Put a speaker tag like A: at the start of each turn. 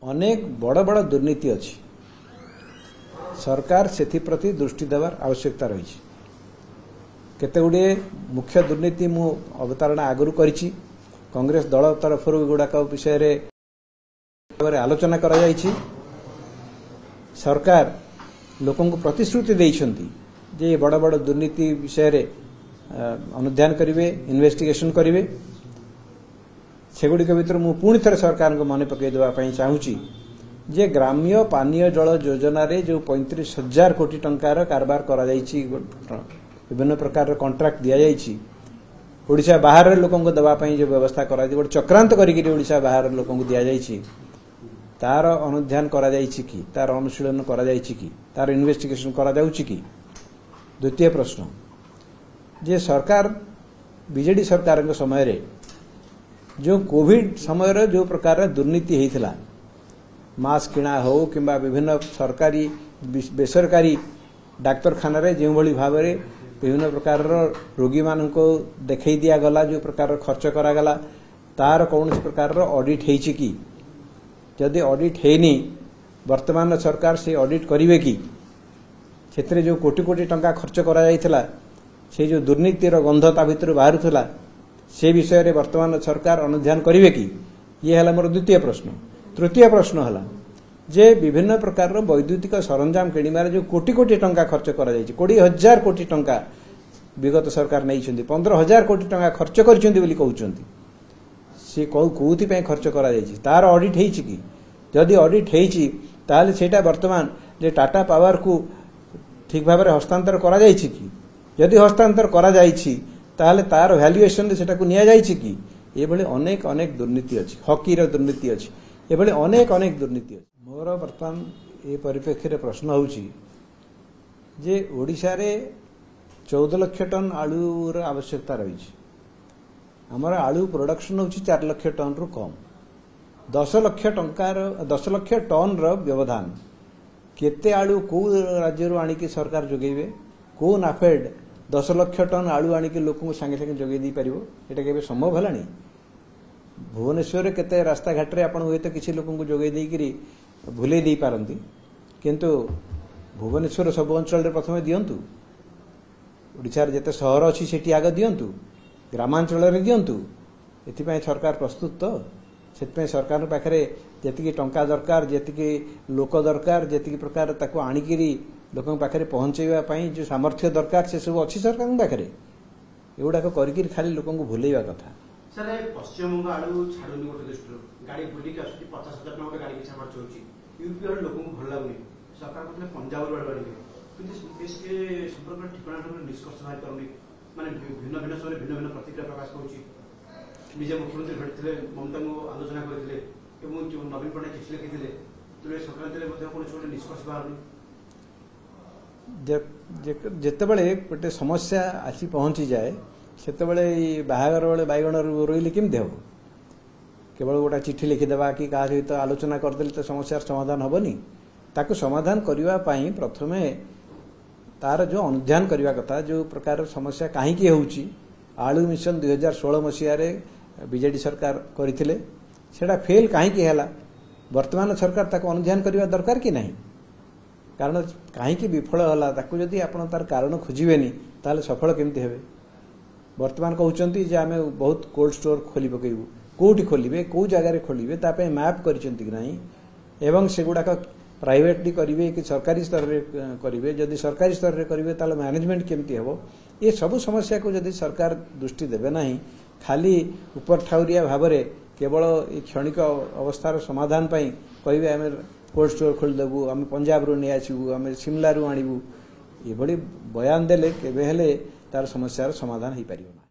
A: अनेक बड़ बड़ दुर्नीति अच्छी सरकार से प्रति दृष्टि देवार आवश्यकता रही केते गुड़े मुख्य दुर्नीति मु अवतारणा आगु करी कांग्रेस दल तरफ गुड़ाक विषय आलोचना करा जायछि। सरकार लोकों को प्रतिश्रुति देइछन्ति जे बड़ बड़ दुर्नीति विषय रे अनुध्यान करिवे इन्वेस्टिगेशन करिवे सेगुड़िक भितर मु पुणी थरे सरकार को मन पकई देवा पई चाहूची जे ग्राम्य पानीय जल योजना रे जो 35,000 कोटी टंकार कारबार करा जायछि विभिन्न प्रकार कॉन्ट्रैक्ट दिया जायछि ओडिशा बाहर लोकों को देवा पई जो व्यवस्था करा गोटे चक्रांत करिक ओडिशा बाहर लोकों को दिया जायछि तार अनुध्यान करा जायछि कि तार अनुशीलन करा जायछि कि तार इन्वेस्टिगेशन करा जाउछि कि। द्वितीय प्रश्न जे सरकार बीजेडी सरकार के समय रे जो कोविड समय रे जो प्रकार दुर्नीति हेइथिला मास्क किणा हो किंबा विभिन्न सरकारी बेसरकारी डाक्तरखाना रे जो भली भाव रे विभिन्न प्रकार रोगी मान को देखई दिया गला जो प्रकार खर्च करा गला तार कौन प्रकार ऑडिट हेइछि कि जदि ऑडिट हेनी वर्तमान सरकार से ऑडिट करिवे कि क्षेत्र जो कोटी कोटी टंका खर्च करा जायथिला से जो दुर्नीतिर गंध ता भितर बाहरुथिला से विषय रे वर्तमान सरकार अनुध्यान करिवे कि ये हला मोर द्वितीय प्रश्न। तृतीय प्रश्न हला जे विभिन्न प्रकार वैद्युतिक सरंजाम किणिमार जो कोटी कोटी टंका खर्च करा जायछि 20,000 कोटी टंका विगत सरकार नै छथि 15,000 कोटी टंका खर्च करछथि बोली कहउछथि से कोउथि पे खर्च करा जायछि तार ऑडिट हेछि कि जदि ऑडिट हेछि ताले सेटा वर्तमान जे टाटा पावर को ठीक भाव में हस्तांतर करा जायछि कि जदि हस्तांतर करा जायछि ताले तार वैल्यूएशन रे सेटा को निया जायछि कि ए भली अनेक अनेक दुर्नीति अछि हॉकी रो दुर्नीति अछि ए भली अनेक अनेक दुर्नीति अछि। मोर वर्तमान ए परिप्रेक्षी रे प्रश्न होउछि जे ओडिशा रे 14 लाख टन आलू रो आवश्यकता रही हमर आलू प्रोडक्शन होउछि 4 लाख टन रु कम 10 लाख टन रो व्यवधान केते आलू को राज्य रो आनी की सरकार जोगेबे को नाफेड 10 लाख टन आलू आनी के लोक संगे संगे जोगे दी परिबो एटा केबे संभव हलानी। भुवनेश्वर केते रास्ता घाट रे आपण होय तो किछि लोक को जोगे देई करी भूले दी पारंती किंतु भुवनेश्वर सब अंचल रे प्रथमे दियंतु ओडिसा रे जते शहर अछि सेठी आगे दियंतु ग्रामांचल रे दियंतु एथि सरकार प्रस्तुत तो से सरकार पाखे जी टंका दरकार जी लोक दरकार जी प्रकार ताको आनिकी लोक पाखे पहुंचाई जो सामर्थ्य दरकार से सब अच्छी सरकार पाखे एगुड़ाक कर खाली लोक भूलैया कथा।
B: सर पश्चिमबंग आलू छाड़ुनी गोटे दृष्टि गाड़ी बुलिक आस 50,000 टका गाड़ी पिछा खर्च होची यूपी और लोक भल लगुनि सरकार कहते पंजाब आड़े किसी संपर्क ठिकाना निष्कर्ष बाहर करूनी माने भिन्न भिन्न समय भिन्न भिन्न प्रतिक्रिया प्रकाश करुच्ची निजे मुख्यमंत्री भेटते ममता को आलोचना करते नवीन पट्टनायक चिठी लिखिते संक्रांति निष्कर्ष बाहर
A: जितेबले गोटे समस्या आसी पहुंची जाए से बाहागर बेले बैगण रोइले केमती हम केवल गोटा चिठी लिखिदेवा कि क्या सहित आलोचना करदे तो समस्या समाधान हेनी ताकू समाधान करने प्रथमे तार जो अनुध्यान करने कथा जो प्रकार समस्या कहीं होउची आलू मिशन 2016 मसीह बीजेडी सरकार करथिले सेटा फेल कहीं है वर्तमान सरकार ताको अनुध्यान करने दरकार कि नहीं कारण कहीं विफल है ताकू जदि आपण तार कारण खोजबेनी ताले सफल केमती हेबे। वर्तमान कहउचंती जे आमे बहुत कोल्ड स्टोर खोली पकेबू कोठी खोलिबे को जगह खोलिबे तापे मैप करिसंती कि नहीं एवं सेगुडाक प्राइवेटली करिवे कि सरकारी स्तर रे करिवे जदि सरकारी स्तर रे करिवे ताले मैनेजमेंट केमती हेबो ये सब समस्या को जदि सरकार दृष्टि देबे नहीं खाली ऊपर ठाउरिया भाव में केवल क्षणिक अवस्थार समाधान पाई कहे आम कोल्ड स्टोर खोलदेबू आम पंजाब रू नहीं आसबू आम शिमला रू आणबू ये बयान देले केबे हेले तार समस्यार समाधान हो पारिबो।